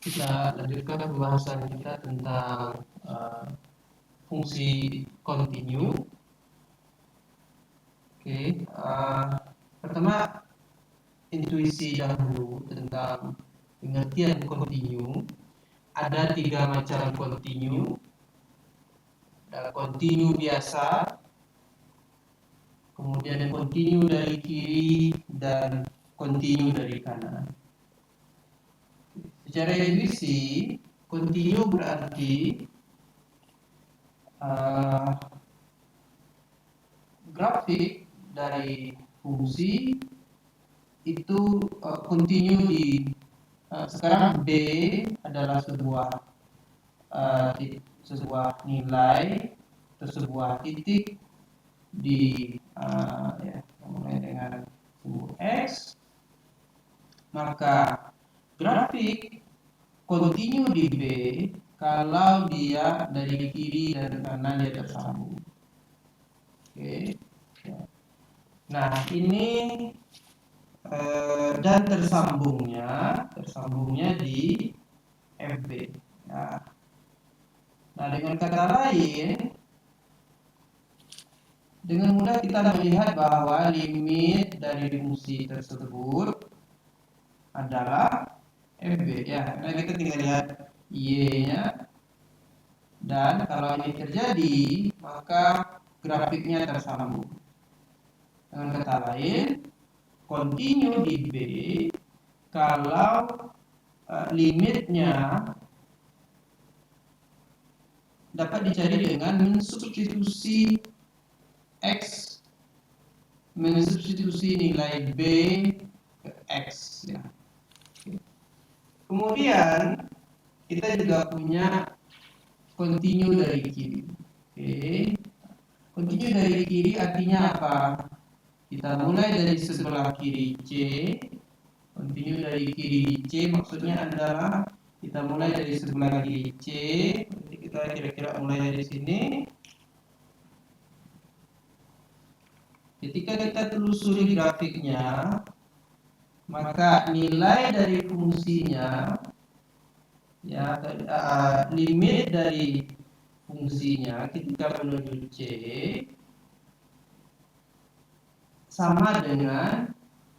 Kita lanjutkan pembahasan kita tentang fungsi kontinu. Oke, pertama intuisi dahulu tentang pengertian kontinu. Ada 3 macam kontinu. Ada kontinu biasa, kemudian kontinu dari kiri, dan kontinu dari kanan. Secara intuisi, kontinu berarti grafik dari fungsi itu kontinu di sekarang B adalah sebuah nilai atau sebuah titik di mulai dengan sumbu X, maka grafik kontinu di B kalau dia dari kiri dan kanan dia tersambung. Oke. Nah, ini dan tersambungnya di FB. Nah, dengan kata lain, dengan mudah kita melihat bahwa limit dari fungsi tersebut adalah FB ya. Karena kita tinggal lihat Y-nya, dan kalau ini terjadi maka grafiknya tersambung. Dengan kata lain, kontinu di B kalau limitnya dapat dicari dengan mensubstitusi X, mensubstitusi nilai B ke X ya. Kemudian kita juga punya kontinu dari kiri. Kontinu dari kiri artinya apa? Kita mulai dari sebelah kiri C. Kontinu dari kiri C maksudnya adalah kita mulai dari sebelah kiri C. Nanti kita kira-kira mulai dari sini. Ketika kita telusuri grafiknya, maka nilai dari fungsinya ya, limit dari fungsinya ketika menuju C sama dengan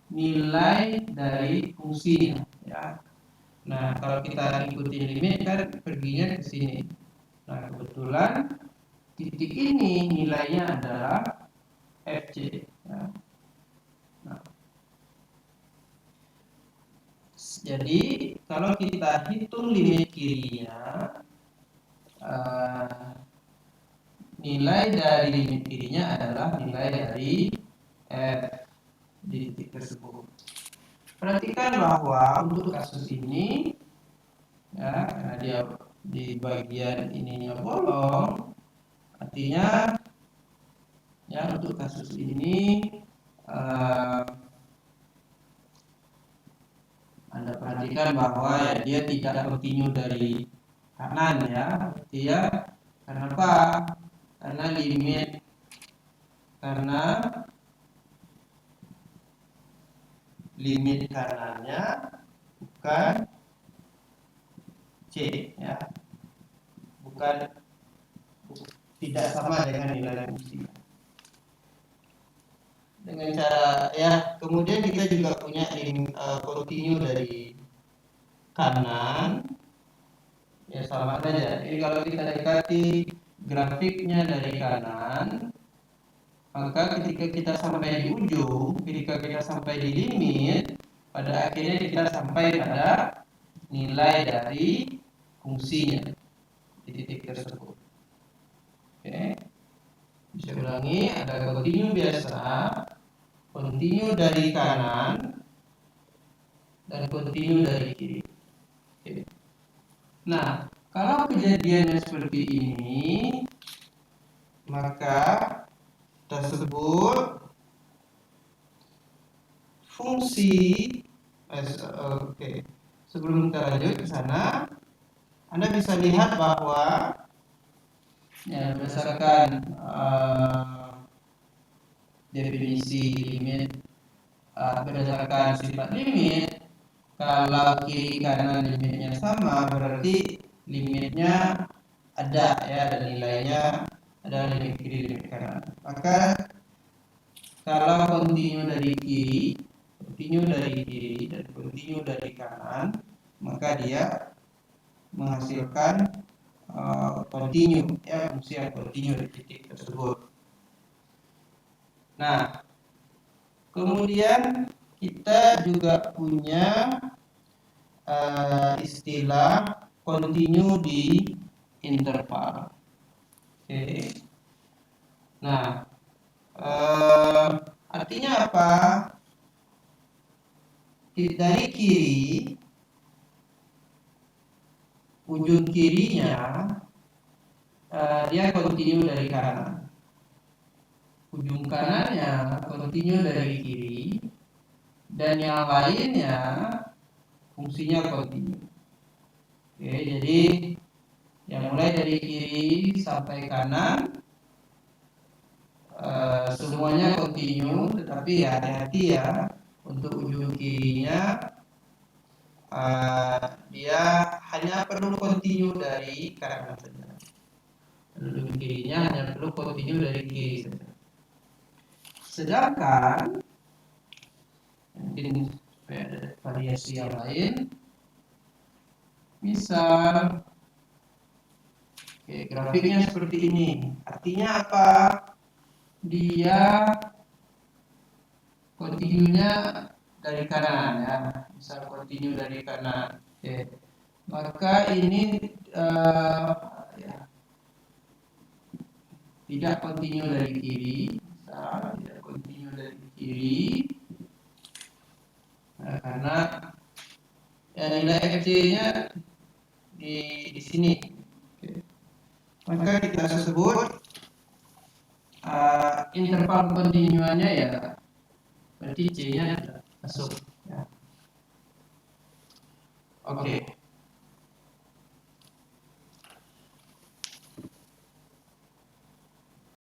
nilai dari fungsinya ya. Nah, kalau kita ikuti limit kan perginya ke sini. Nah, kebetulan titik ini nilainya adalah FC ya. Nah, jadi kalau kita hitung limit kirinya, nilai dari limit kirinya adalah nilai dari F di titik tersebut. Perhatikan bahwa untuk kasus ini ya, karena dia di bagian ininya bolong, artinya ya untuk kasus ini Anda perhatikan bahwa ya, dia tidak kontinu dari kanan ya. Dia kenapa? Karena limit kanannya bukan C ya. Tidak sama dengan nilai fungsi. Dengan cara ya, kemudian kita juga punya kontinu dari kanan ya, sama saja. Jadi kalau kita dekati grafiknya dari kanan, maka ketika kita sampai di ujung, ketika kita sampai di limit, pada akhirnya kita sampai pada nilai dari fungsinya di titik tersebut. Oke. Bisa ulangi, ada kontinu biasa, kontinu dari kanan, dan kontinu dari kiri. Oke. Nah, kalau kejadiannya seperti ini, maka tersebut fungsi sebelum kita lanjut ke sana, Anda bisa lihat bahwa ya, berdasarkan definisi limit, berdasarkan sifat limit, Kalau kiri kanan limitnya sama, berarti limitnya ada ya, dan nilainya ada limit kiri limit kanan. Maka kalau kontinu dari kiri, dan kontinu dari kanan, maka dia menghasilkan kontinu ya, fungsi yang kontinu di titik tersebut. Nah, kemudian kita juga punya istilah kontinu di interval. Oke. Nah, artinya apa? Dari kiri, ujung kirinya dia kontinu dari kanan, ujung kanannya kontinu dari kiri, dan yang lainnya fungsinya kontinu. Oke, jadi yang mulai dari kiri sampai kanan semuanya kontinu, tetapi ya hati-hati ya, untuk ujung kirinya dia hanya perlu kontinu dari kanan saja. Ujung kirinya hanya perlu kontinu dari kiri saja. Sedangkan mungkin ada variasi yang lain, misal grafiknya seperti ini. Artinya apa? Dia kontinunya dari kanan ya, misal kontinu dari kanan. Maka ini ya, tidak kontinu dari kiri, misal tidak kontinu dari kiri, karena ya, nilai fc-nya di sini. Maka kita sebut interval kontinuannya ya, berarti C-nya masuk ya. Oke.